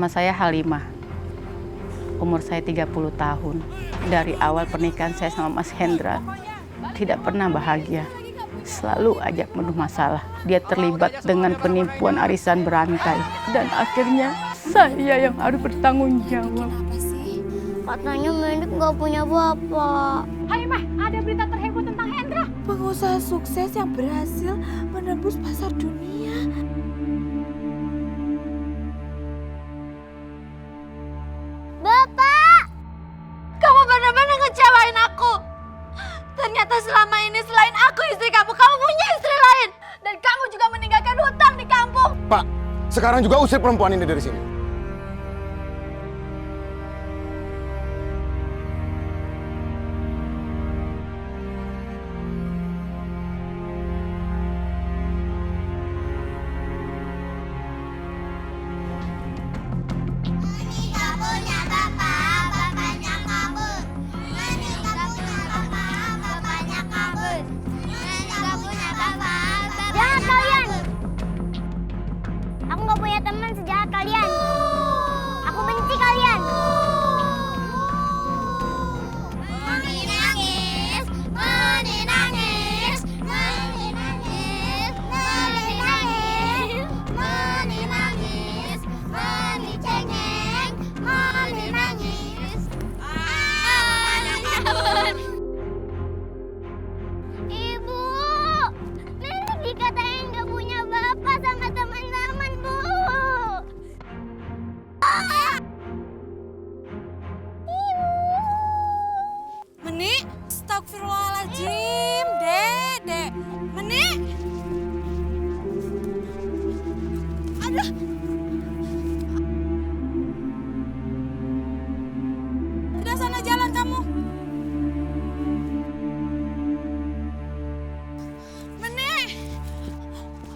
Nama saya Halimah. Umur saya 30 tahun. Dari awal pernikahan saya sama Mas Hendra, tidak pernah bahagia. Selalu ajak penuh masalah. Dia terlibat dengan penipuan arisan berantai. Dan akhirnya saya yang harus bertanggung jawab. Kenapa sih? Katanya Menik nggak punya bapak. Halimah, ada berita terheboh tentang Hendra. Pengusaha sukses yang berhasil menembus pasar dunia. Bapak! Kamu benar-benar ngecewain aku. Ternyata selama ini selain aku istri kamu punya istri lain. Dan kamu juga meninggalkan hutang di kampung. Pak, sekarang juga usir perempuan ini dari sini. Jahat kalian! Aku nggak punya teman sejahat kalian. Aku benci kalian. Mani nangis, Mani nangis, Mani nangis, Mani nangis, Mani nangis, Mani cengeng, Mani nangis. Ibu, Nenek dikatain nggak punya bapak sama teman-teman, Bu. Menik, astagfirullahaladzim, Dek. Menik. Aduh. Tidak sana jalan kamu. Menik.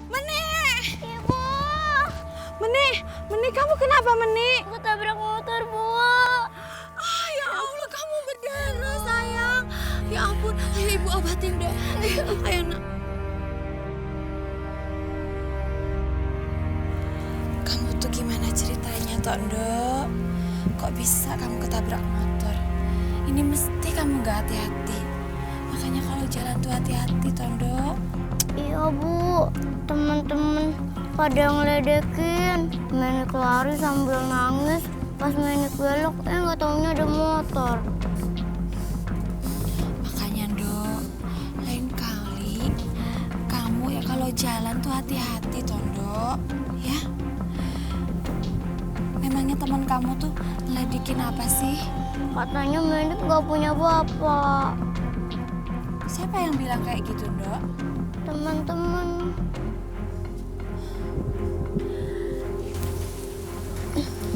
Menik. Ibu, Menik kamu kenapa, Menik? aku tabrak motor, Bu. Ah, ya Allah, kamu berdarah, sayang. Ya ampun, ayo ibu obatin, Dek. Ayo, nak. Kamu tuh gimana ceritanya, Tondo? Kok bisa kamu ketabrak motor? Ini mesti kamu gak hati-hati. Makanya kalau jalan tuh hati-hati, Tondo. Iya, Bu. Teman-teman pada ngeledekin. Menik lari sambil nangis. Pas Menik belok, nggak taunya ada motor. Makanya, Dok, lain kali kamu ya kalau jalan tuh hati-hati, Tondo. Ya? Memangnya teman kamu tuh ngeledekin apa sih? Katanya Menik nggak punya bapak. Siapa yang bilang kayak gitu, Dok? Teman-teman.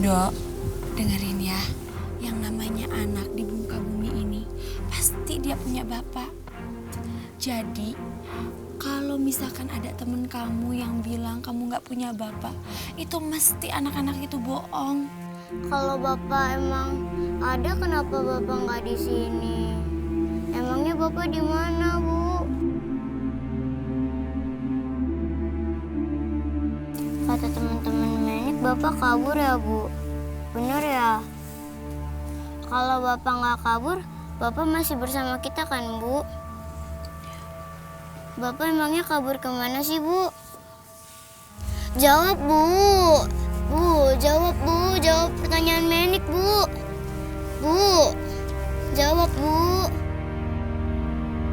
Dok, dengerin ya. Yang namanya anak di muka bumi ini pasti dia punya bapak. Jadi, kalau misalkan ada temen kamu yang bilang kamu nggak punya bapak, itu mesti anak-anak itu bohong. Kalau bapak emang ada, kenapa bapak nggak di sini? Emangnya bapak di mana, Bu? Kata teman-teman Menik, bapak kabur ya, Bu? Bener ya? Kalau bapak nggak kabur, bapak masih bersama kita kan, Bu? Bapak emangnya kabur kemana sih, Bu? Jawab, Bu. Bu, jawab, Bu. Jawab pertanyaan Menik, Bu. Bu, jawab, Bu.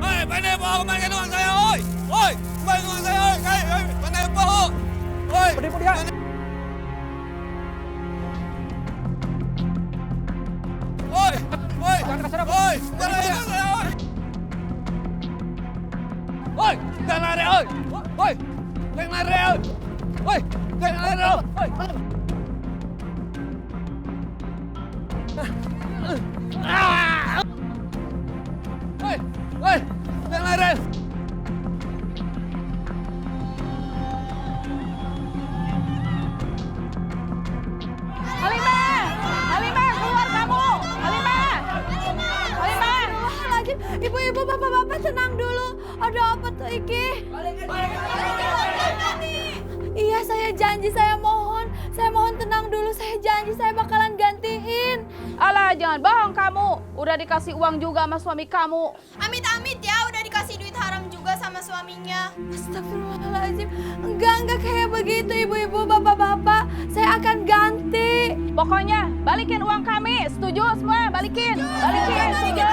Hei, pandai bohong kembalikan uang saya, oi! Oi, kembalikan uang saya, oi! Hei, pandai bohong! Oi! Penipu dia. Oi! Oi! Oi! Jangan lari, oi! Oi! Jangan lari, oi! Oi! Jangan lari, oi! Oi! Jangan lari, oi! Oi! Oi! Jangan lari! Halimah! Halimah, keluar kamu! Halimah! Halimah! Ibu-ibu, bapak-bapak tenang dulu. Ada apa tuh, Iki? Iya, saya janji, saya mohon. Saya mohon tenang dulu, saya janji saya bakalan gantiin. Alah, jangan bohong kamu. Udah dikasih uang juga sama suami kamu. Amit-amit ya, udah dikasih duit haram juga sama suaminya. Astagfirullahaladzim. Enggak kayak begitu ibu-ibu, bapak-bapak. Saya akan ganti. Pokoknya balikin uang kami. Setuju semua? Balikin. Balikin. Setuju.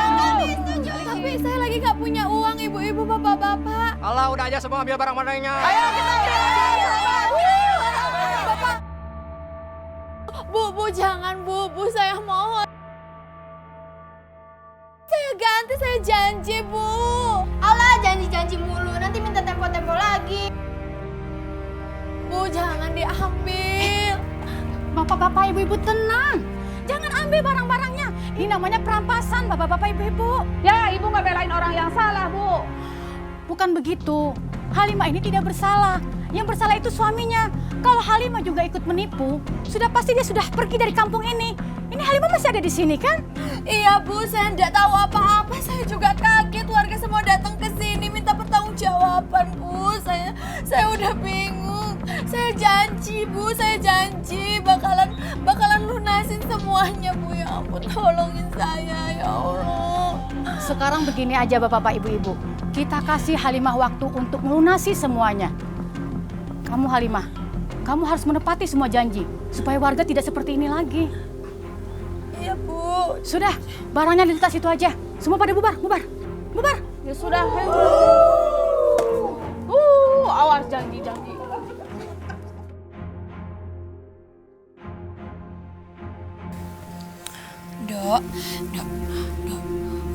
Tapi saya lagi gak punya uang ibu-ibu, bapak-bapak. Allah udah aja semua ambil barang barangnya. Ayo kita Bapak. Bu, jangan bu, saya mohon. Saya ganti, saya janji bu. Allah, janji-janji mulu, nanti minta tempo-tempo lagi. Bu, jangan diambil. Bapak-bapak, ibu-ibu tenang. Jangan ambil barang-barangnya. Ini namanya perampasan, bapak-bapak, ibu-ibu. Ya, ibu nggak belain orang yang salah, Bu. Bukan begitu. Halimah ini tidak bersalah. Yang bersalah itu suaminya. Kalau Halimah juga ikut menipu, sudah pasti dia sudah pergi dari kampung ini. Ini Halimah masih ada di sini kan? Iya bu, saya enggak tahu apa-apa. Saya juga kaget, warga semua datang ke sini minta pertanggungjawaban bu. Saya udah bingung. Saya janji bu, saya janji bakalan lunasin semuanya bu. Ya ampun, tolongin saya ya Allah. Sekarang begini aja bapak-bapak, ibu-ibu. Kita kasih Halimah waktu untuk melunasi semuanya. Kamu Halimah, kamu harus menepati semua janji supaya warga tidak seperti ini lagi. Iya bu. Sudah, barangnya di tas itu aja. Semua pada bubar. Ya sudah. Awas janji-janji. Dok,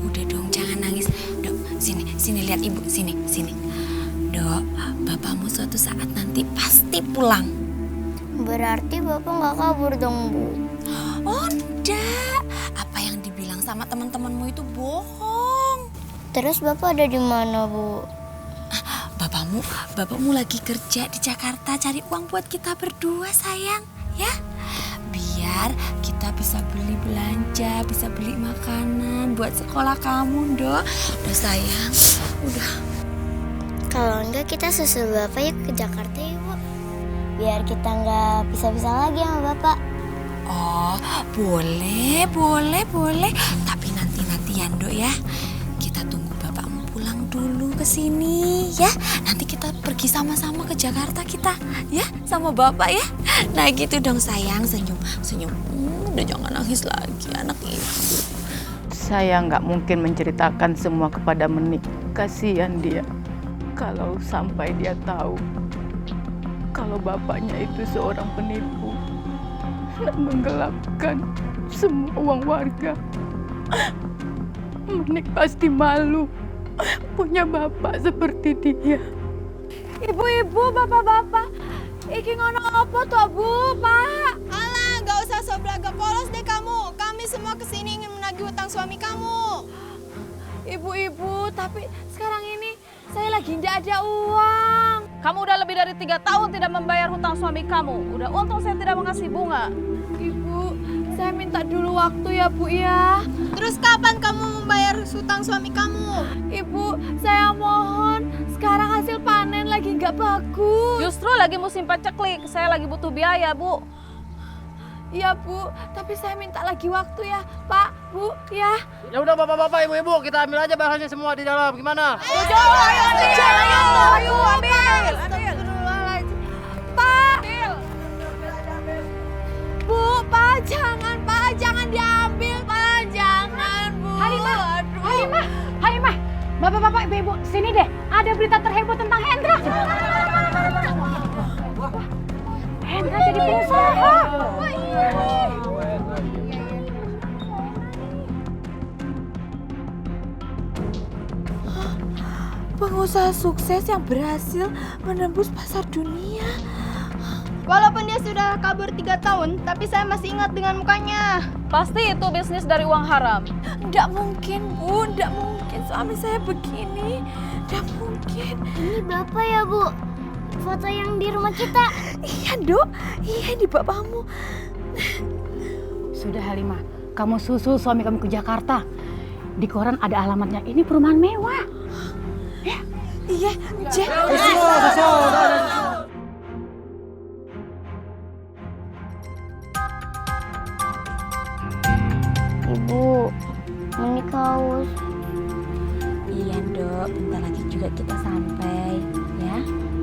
udah dong jangan nangis. Dok, sini lihat ibu, sini. Dok, bapakmu suatu saat nanti pasti pulang. Berarti bapak nggak kabur dong bu? Oh enggak, apa yang dibilang sama teman-temanmu itu bohong. Terus bapak ada di mana bu? Bapakmu lagi kerja di Jakarta cari uang buat kita berdua sayang, ya. Biar kita bisa beli belanja, bisa beli makanan buat sekolah kamu, Dok. Udah sayang, udah. Kalau enggak kita susul bapak yuk ke Jakarta ya bu. Biar kita nggak pisah-pisah lagi sama bapak. Oh, boleh. Tapi nanti-nantian, Dok ya. Kita tunggu bapakmu pulang dulu ke sini, ya. Nanti kita pergi sama-sama ke Jakarta kita, ya, sama bapak ya. Nah gitu dong sayang, senyum. Udah jangan nangis lagi anak ibu. Saya nggak mungkin menceritakan semua kepada Menik. Kasihan dia. Kalau sampai dia tahu kalau bapaknya itu seorang penipu dan menggelapkan semua uang warga. Menik pasti malu punya bapak seperti dia. Ibu-ibu, bapak-bapak, iki ngono apa toh Bu, Pak? Alah, nggak usah soblaga polos deh kamu. Kami semua kesini ingin menagih hutang suami kamu. Ibu-ibu, tapi sekarang ini saya lagi nggak ada uang. Kamu udah lebih dari 3 tahun tidak membayar hutang suami kamu. Udah untung saya tidak mengasih bunga. Ibu, saya minta dulu waktu ya Bu ya. Terus kapan kamu membayar hutang suami kamu? Ibu, saya mohon, sekarang hasil panen lagi nggak bagus. Justru lagi musim paceklik. Saya lagi butuh biaya, Bu. Iya Bu, tapi saya minta lagi waktu ya Pak, Bu, ya. Ya udah bapak-bapak, ibu-ibu, kita ambil aja barangnya semua di dalam. Gimana? Ayo, ambil. Pak. Bu, Pak, jangan diambil, Pak, jangan Bu. Halimah, bapak-bapak, ibu-ibu, sini deh. Ada berita terheboh tentang Hendra. Hendra jadi pengusaha. Pengusaha sukses yang berhasil menembus pasar dunia. Walaupun dia sudah kabur 3 tahun, tapi saya masih ingat dengan mukanya. Pasti itu bisnis dari uang haram. Nggak mungkin Bu, nggak mungkin suami saya begini. Nggak mungkin. Ini bapak ya bu? Foto yang di rumah kita. Iya Dok, iya di bapakmu. Sudah Halimah, kamu susul suami kamu ke Jakarta. Di koran ada alamatnya. Ini perumahan mewah. Iya, Jack. haus. Iya Dok, bentar lagi juga kita sampai ya.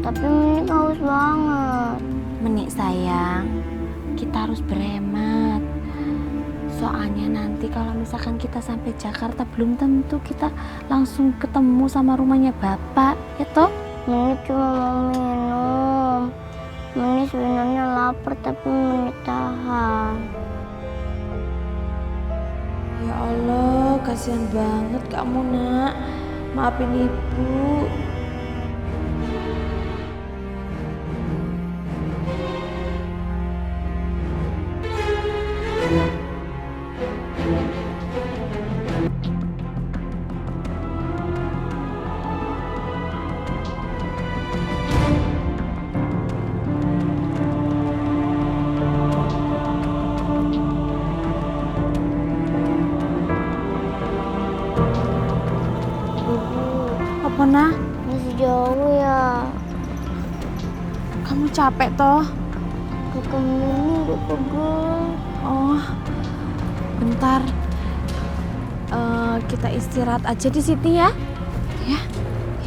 Tapi Menik haus banget. Menik sayang, kita harus berhemat. Soalnya nanti kalau misalkan kita sampai Jakarta belum tentu kita langsung ketemu sama rumahnya Bapak, ya toh? Menik cuma mau minum. Menik sebenarnya lapar tapi Menik tahan. Ya Allah, kasihan banget kamu nak. Maafin ibu. Apa nak? Masih jauh ya. Kamu capek toh? Kaki Menik udah pegel. Oh, bentar. Kita istirahat aja di sini ya.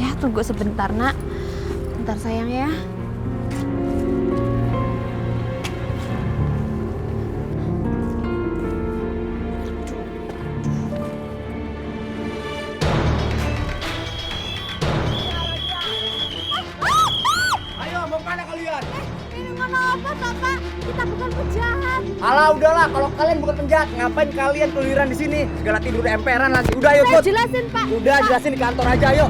Ya, tunggu sebentar nak. Bentar sayang ya. Ayo, mau kemana kalian? Minuman apa, Bapak? Kita bukan penjahat. Alah udahlah, kalau kalian bukan penjahat, ngapain kalian keluyuran di sini? Segala tidur emperan lagi. Udah ayo, Put. Jelasin, Pak. Udah jelasin di kantor aja, ayo.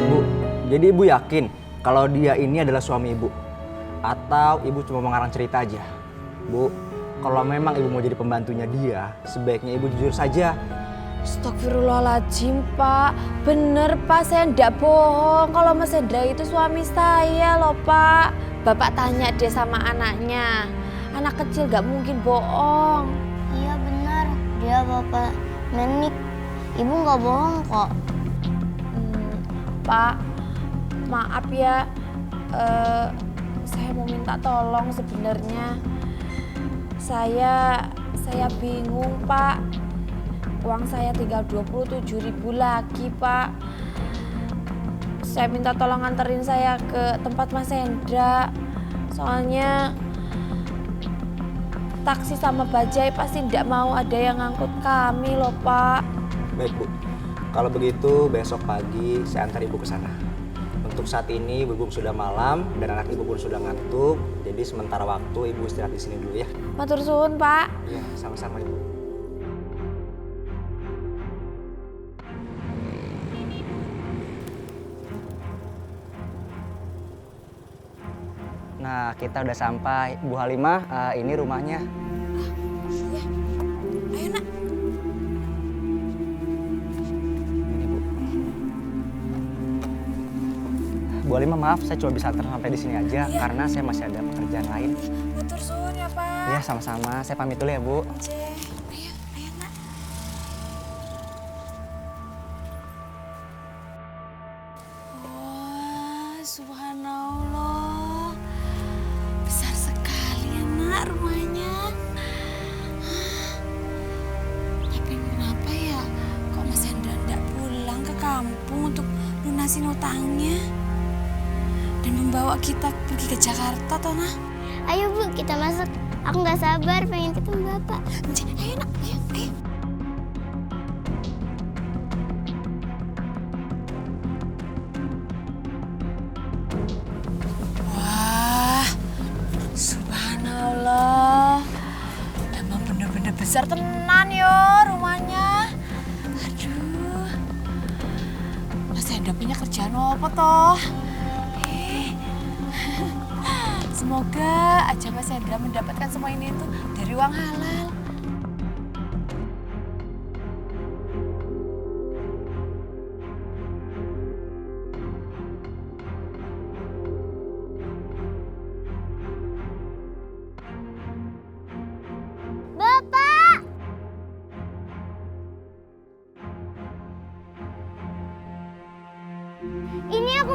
Bu, jadi ibu yakin kalau dia ini adalah suami ibu? Atau ibu cuma mengarang cerita aja? Bu, kalau memang ibu mau jadi pembantunya dia, sebaiknya ibu jujur saja. Astagfirullahaladzim Pak. Bener Pak, saya ndak bohong kalau Mas Hendra itu suami saya loh Pak. Bapak tanya deh sama anaknya. Anak kecil gak mungkin bohong. Iya benar, dia bapak Menik. Ibu nggak bohong kok. Pak, maaf ya. Saya mau minta tolong sebenarnya. Saya bingung Pak. Uang saya tinggal 27.000 lagi Pak. Saya minta tolong anterin saya ke tempat Mas Hendra. Soalnya taksi sama bajai pasti tidak mau ada yang ngangkut kami loh Pak. Baik Bu, kalau begitu besok pagi saya antar ibu ke sana. Untuk saat ini ibu sudah malam dan anak ibu pun sudah ngantuk. Jadi sementara waktu ibu istirahat di sini dulu ya. Matur suwun Pak. Iya, sama-sama ibu. Nah, kita udah sampai. Bu Halimah, ini rumahnya. Ayo nak. Ini Bu. Bu Halimah, maaf saya cuma bisa antar sampai di sini aja karena saya masih ada pekerjaan lain. Matur suwun ya Pak. Iya, sama-sama. Saya pamit dulu ya, Bu. Ayo nak. Wah, subhanallah. Besar sekali ya nak rumahnya. Tapi kenapa ya kok Mas Hendra tidak pulang ke kampung untuk lunasin utangnya? Dan membawa kita pergi ke Jakarta toh nah? Ayo Bu, kita masuk. Aku nggak sabar pengen ketemu bapak. Ayo nak, ayo. Wah, subhanallah. Emang bener-bener besar tenan yo rumahnya. Aduh. Mas Hendra punya kerjaan apa toh? Semoga aja Mas Hendra mendapatkan semua ini tuh dari uang halal. Bapak! Ini aku